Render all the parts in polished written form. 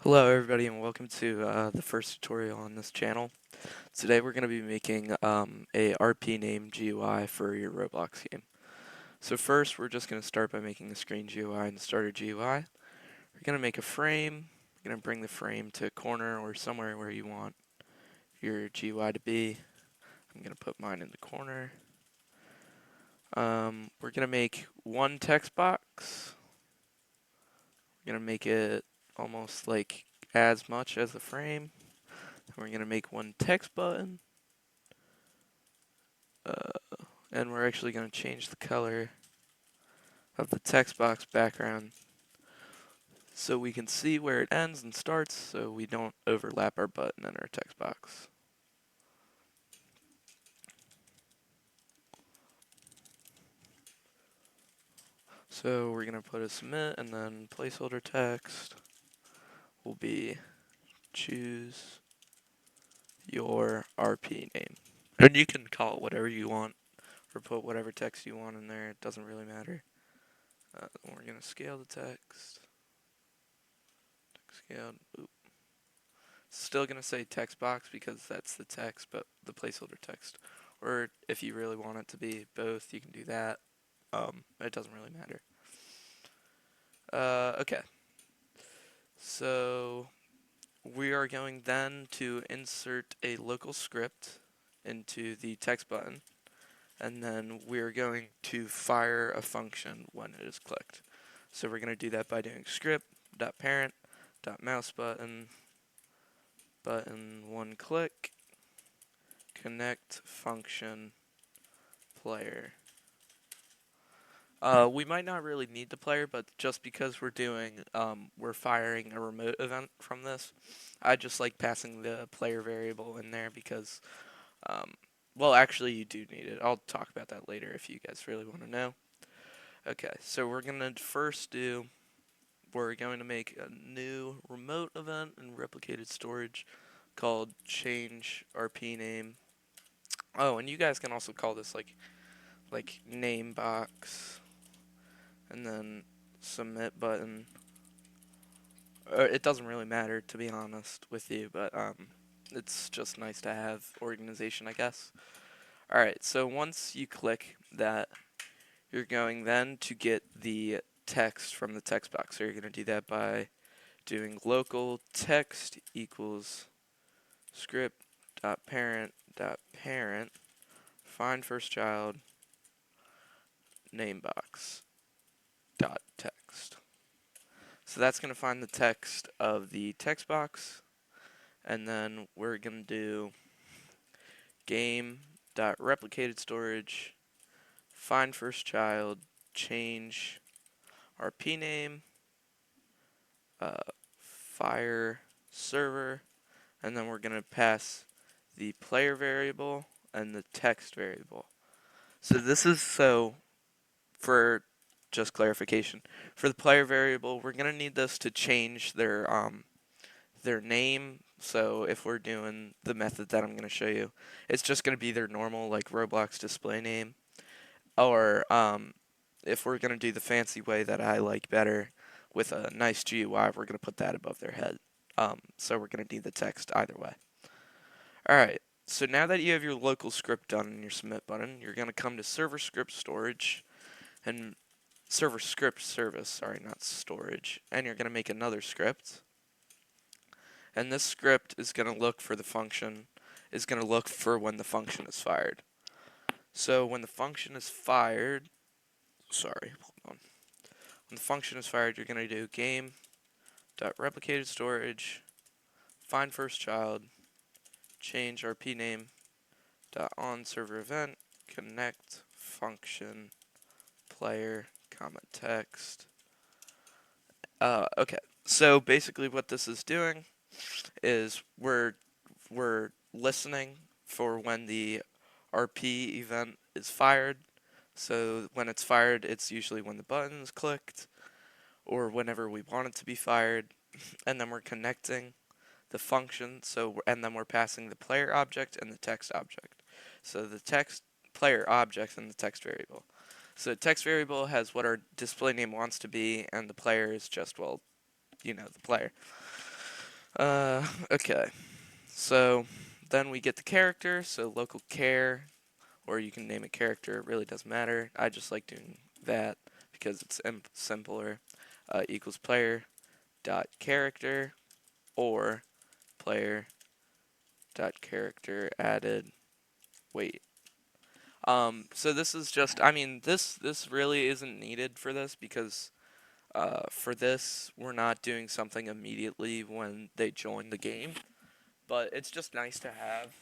Hello everybody and welcome to the first tutorial on this channel. Today we're going to be making a RP name GUI for your Roblox game. So first we're just going to start by making a screen GUI and starter GUI. We're going to make a frame. We're going to bring the frame to a corner or somewhere where you want your GUI to be. I'm going to put mine in the corner. We're going to make one text box. We're going to make it almost like as much as the frame. We're going to make one text button, and we're actually going to change the color of the text box background so we can see where it ends and starts so we don't overlap our button and our text box. So we're going to put a submit and then placeholder text will be choose your RP name. And you can call it whatever you want or put whatever text you want in there. It doesn't really matter. We're going to scale the text. Scaled. Oop. Still going to say text box because that's the text, but the placeholder text. Or if you really want it to be both, you can do that. It doesn't really matter. Okay. So we are going then to insert a local script into the text button, and then we're going to fire a function when it is clicked. So we're going to do that by doing script.parent.mouse button one click connect function player. We might not really need the player, but just because we're firing a remote event from this, I just like passing the player variable in there because, well, actually you do need it. I'll talk about that later if you guys really want to know. Okay, so we're going to we're going to make a new remote event in replicated storage called change RP name. Oh, and you guys can also call this like name box and then submit button. It doesn't really matter, to be honest with you, but it's just nice to have organization, I guess. Alright, so once you click that, you're going then to get the text from the text box. So you're going to do that by doing local text equals script.parent.parent find first child name box dot text. So that's going to find the text of the text box, and then we're going to do game.replicated storage find first child change RP name fire server, and then we're going to pass the player variable and the text variable. So this is for just clarification. For the player variable, we're going to need this to change their name. So if we're doing the method that I'm going to show you, it's just going to be their normal like Roblox display name. Or if we're going to do the fancy way that I like better with a nice GUI, we're going to put that above their head. So we're going to need the text either way. Alright, so now that you have your local script done and your submit button, you're going to come to server script storage and server script service, sorry, not storage, and you're going to make another script. And this script is going to look for when the function is fired. So when the function is fired, sorry, hold on. When the function is fired, you're going to do game.replicated storage find first child change RP name on server event connect function player comma text. Okay, so basically what this is doing is we're listening for when the RP event is fired. So when it's fired, it's usually when the button is clicked or whenever we want it to be fired, and then we're connecting the function. And then we're passing the player object and the text object. So the text player object and the text variable. So the text variable has what our display name wants to be, and the player is just, well, the player. Okay. So then we get the character, so local char, or you can name a character, it really doesn't matter. I just like doing that because it's simpler. Equals player dot character or player dot character added. Wait. So this is just, I mean, this really isn't needed for this because for this we're not doing something immediately when they join the game, but it's just nice to have,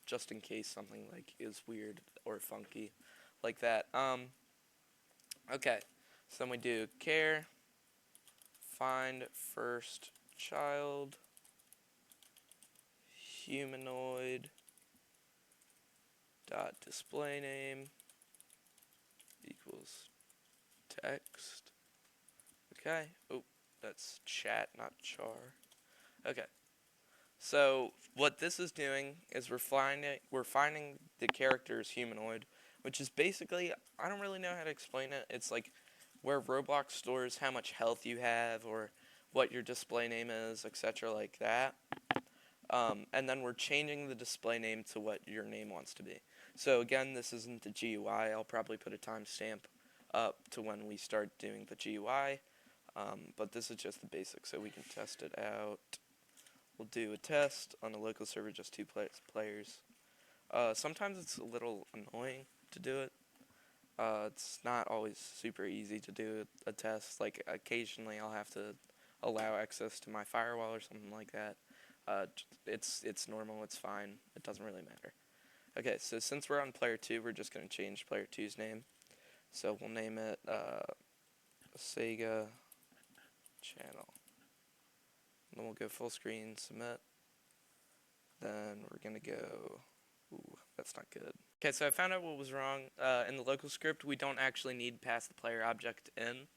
just in case something like is weird or funky like that. Okay, so then we do care find first child humanoid dot display name equals text. Okay. Oh, that's chat, not char. Okay. So what this is doing is we're finding the character's humanoid, which is basically, I don't really know how to explain it. It's like where Roblox stores how much health you have or what your display name is, etc. like that. And then we're changing the display name to what your name wants to be. So again, this isn't the GUI. I'll probably put a timestamp up to when we start doing the GUI. But this is just the basics, so we can test it out. We'll do a test on a local server, just two players. Sometimes it's a little annoying to do it. It's not always super easy to do a test. Like occasionally, I'll have to allow access to my firewall or something like that. It's normal. It's fine. It doesn't really matter. Okay, so since we're on player two, we're just gonna change player two's name. So we'll name it Sega Channel. Then we'll go full screen, submit. Then we're gonna go. Ooh, that's not good. Okay, so I found out what was wrong. In the local script, we don't actually need pass the player object in.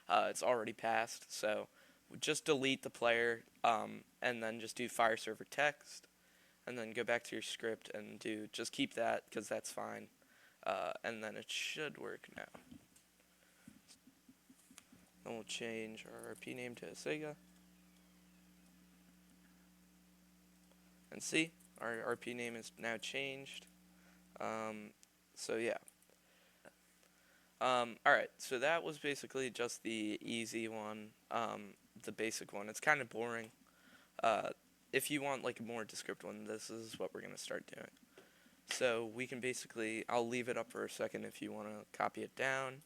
It's already passed, so we just delete the player, and then just do fire server text, and then go back to your script and do just keep that because that's fine, and then it should work now. Then we'll change our RP name to Sega, and see, our RP name is now changed. So yeah. Alright, so that was basically just the easy one, the basic one. It's kind of boring. Uh, if you want like a more descriptive one, this is what we're going to start doing. So we can basically, I'll leave it up for a second if you want to copy it down.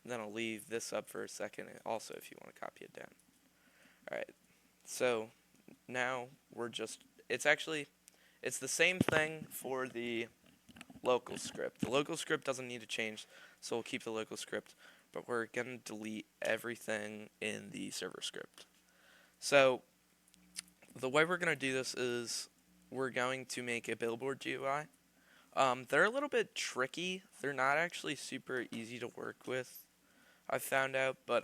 Then I'll leave this up for a second also if you want to copy it down. Alright, so now we're just, it's the same thing for the local script. The local script doesn't need to change, so we'll keep the local script, but we're going to delete everything in the server script. So the way we're going to do this is we're going to make a billboard GUI. They're a little bit tricky. They're not actually super easy to work with, I found out, but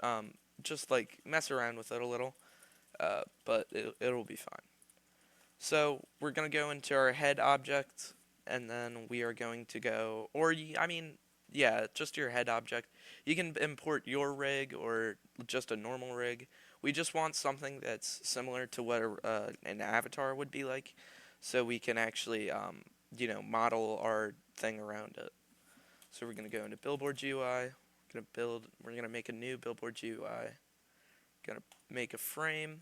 just like mess around with it a little, but it'll be fine. So we're going to go into our head object, and then we are going to go, I mean, yeah, just your head object. You can import your rig or just a normal rig. We just want something that's similar to what an avatar would be like, so we can actually, model our thing around it. So we're going to go into Billboard GUI. We're going to make a new Billboard GUI. Going to make a frame.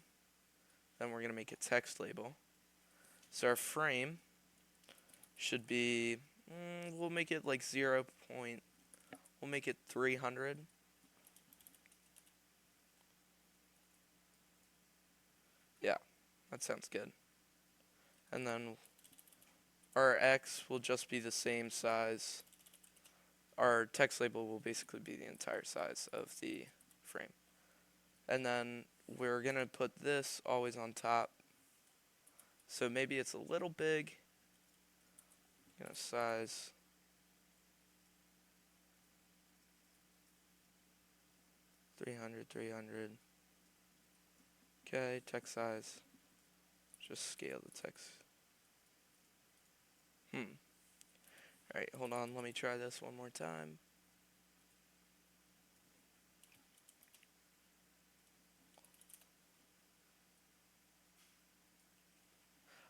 Then we're going to make a text label. So our frame should be, we'll make it like we'll make it 300. Yeah, that sounds good. And then our X will just be the same size. Our text label will basically be the entire size of the frame. And then we're going to put this always on top. So maybe it's a little big. Size 300. Okay, text size. Just scale the text. Alright, hold on, let me try this one more time.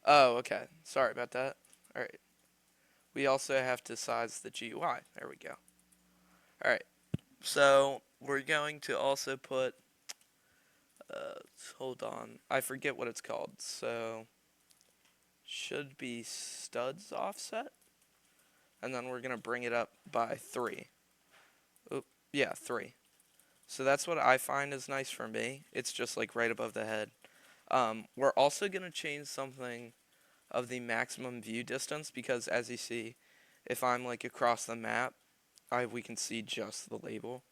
Oh, okay. Sorry about that. All right. We also have to size the GUI. There we go. All right. So we're going to also put. Uh, Hold on. I forget what it's called. So should be studs offset, and then we're gonna bring it up by 3. Oop, yeah, 3. So that's what I find is nice for me. It's just like right above the head. We're also gonna change something of the maximum view distance because as you see, if I'm like across the map, we can see just the label.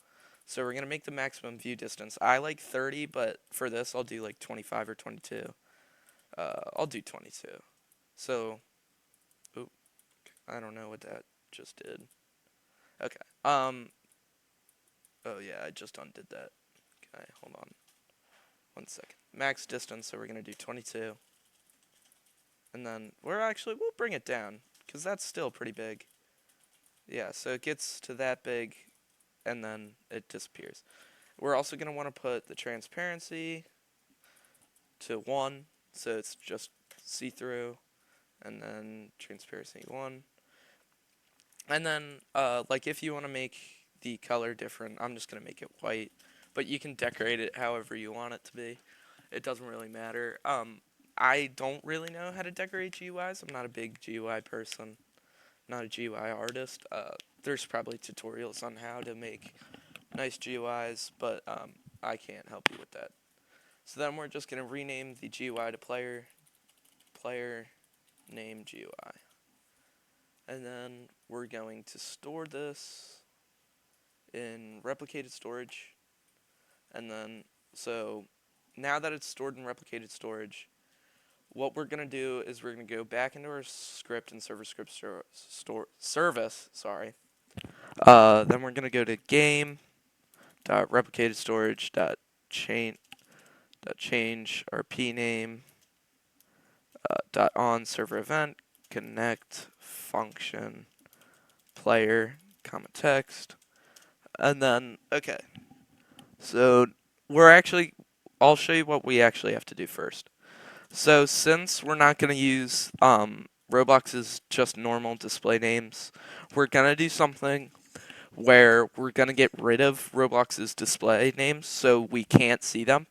So we're gonna make the maximum view distance. I like 30, but for this I'll do like 25 or 22. I'll do 22. So, oop, I don't know what that just did. Okay. Oh yeah, I just undid that. Okay, hold on. 1 second. Max distance, so we're gonna do 22. And then we'll bring it down, because that's still pretty big. Yeah, so it gets to that big, and then it disappears. We're also going to want to put the transparency to 1, so it's just see-through, and then transparency 1. And then, like, if you want to make the color different, I'm just going to make it white, but you can decorate it however you want it to be. It doesn't really matter. I don't really know how to decorate GUIs. I'm not a big GUI person, not a GUI artist. There's probably tutorials on how to make nice GUIs, but I can't help you with that. So then we're just going to rename the GUI to player name GUI. And then we're going to store this in replicated storage. And then, so now that it's stored in replicated storage, what we're going to do is we're going to go back into our script and server script service, sorry. Then we're going to go to game dot replicated storage dot change our p name dot on server event connect function player comma text, and then okay, so I'll show you what we actually have to do first. So since we're not going to use Roblox's just normal display names, we're going to do something where we're going to get rid of Roblox's display names so we can't see them.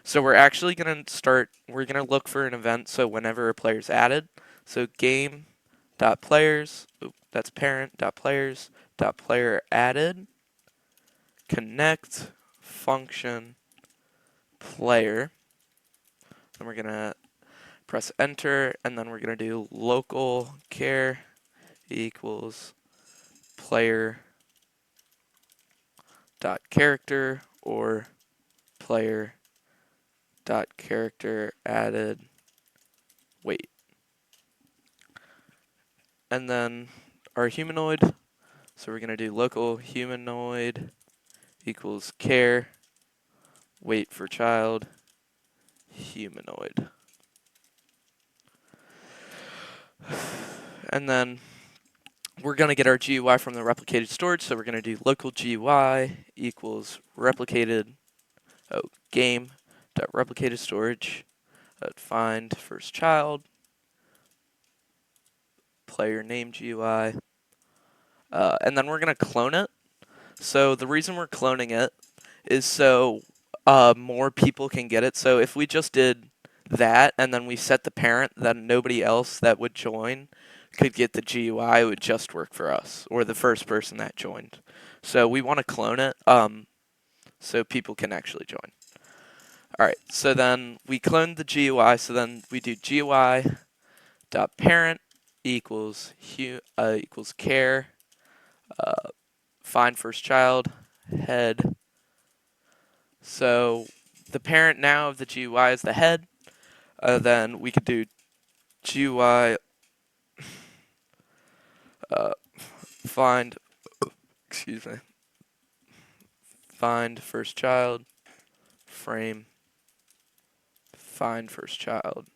So we're actually going to we're going to look for an event so whenever a player's added, so game.players, that's parent.players.player added, connect function player, then we're going to press enter, and then we're going to do local char equals player dot character or player dot character added weight. And then our humanoid, so we're going to do local humanoid equals char weight for child humanoid. And then we're going to get our GUI from the replicated storage, so we're going to do local GUI equals replicated game dot replicated storage find first child player name GUI, and then we're going to clone it. So the reason we're cloning it is so more people can get it. So if we just did that and then we set the parent, then nobody else that would join could get the GUI. It would just work for us or the first person that joined. So we want to clone it so people can actually join. All right, so then we cloned the GUI. So then we do GUI dot parent equals equals char find first child head. So the parent now of the GUI is the head. Then we could do GUI find excuse me find first child frame find first child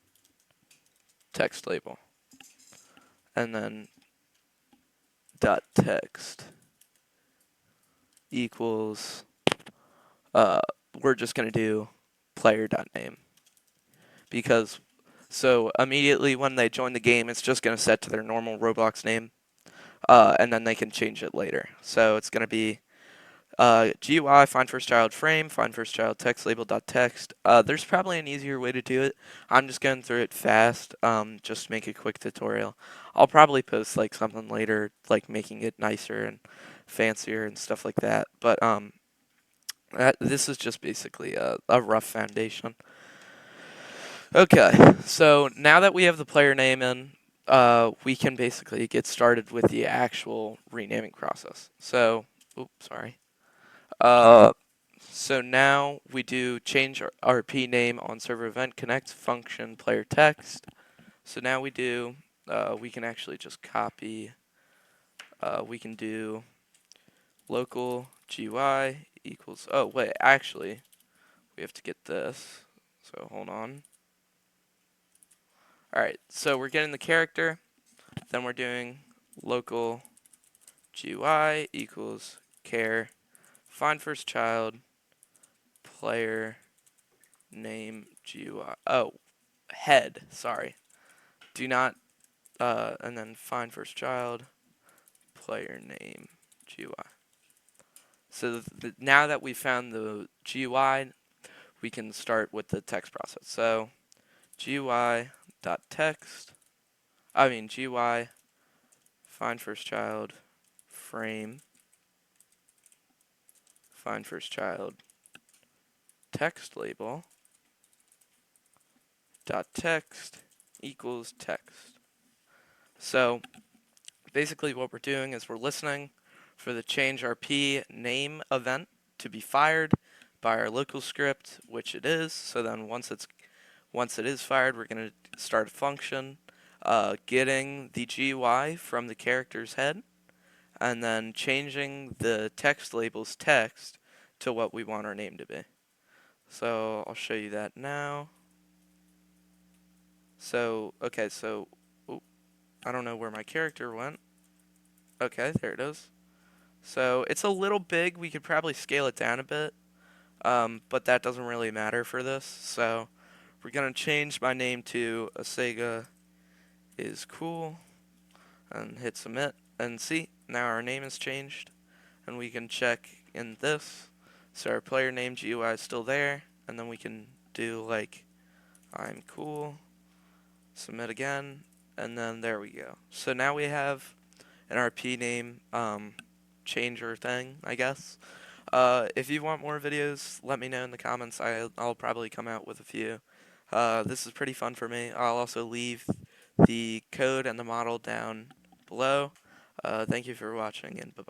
text label, and then dot text equals we're just gonna do player dot name because So immediately when they join the game, it's just going to set to their normal Roblox name, and then they can change it later. So it's going to be GUI find first child frame find first child text label dot text. There's probably an easier way to do it. I'm just going through it fast, just to make a quick tutorial. I'll probably post like something later, like making it nicer and fancier and stuff like that. But this is just basically a rough foundation. Okay, so now that we have the player name in, we can basically get started with the actual renaming process. So, oops, sorry. Uh, so now we do change our RP name on server event connect function player text. So now we can actually just copy, we can do local GUI equals, oh wait, actually, we have to get this. So hold on. Alright, so we're getting the character, then we're doing local GUI equals char find first child player name GUI. Oh, head, sorry. Do not, and then find first child player name GUI. So now that we found the GUI, we can start with the text process. So GUI dot text, GUI find first child frame find first child text label dot text equals text. So basically what we're doing is we're listening for the change RP name event to be fired by our local script, which it is. So then once it is fired, we're going to start a function getting the GUI from the character's head and then changing the text label's text to what we want our name to be. So I'll show you that now. So, okay, so I don't know where my character went. Okay, there it is. So it's a little big. We could probably scale it down a bit, but that doesn't really matter for this. So we're going to change my name to Asega is cool and hit submit. And see, now our name is changed. And we can check in this. So our player name GUI is still there. And then we can do like I'm cool, submit again, and then there we go. So now we have an RP name changer thing, I guess. If you want more videos, let me know in the comments. I'll probably come out with a few. This is pretty fun for me. I'll also leave the code and the model down below. Thank you for watching, and bye-bye.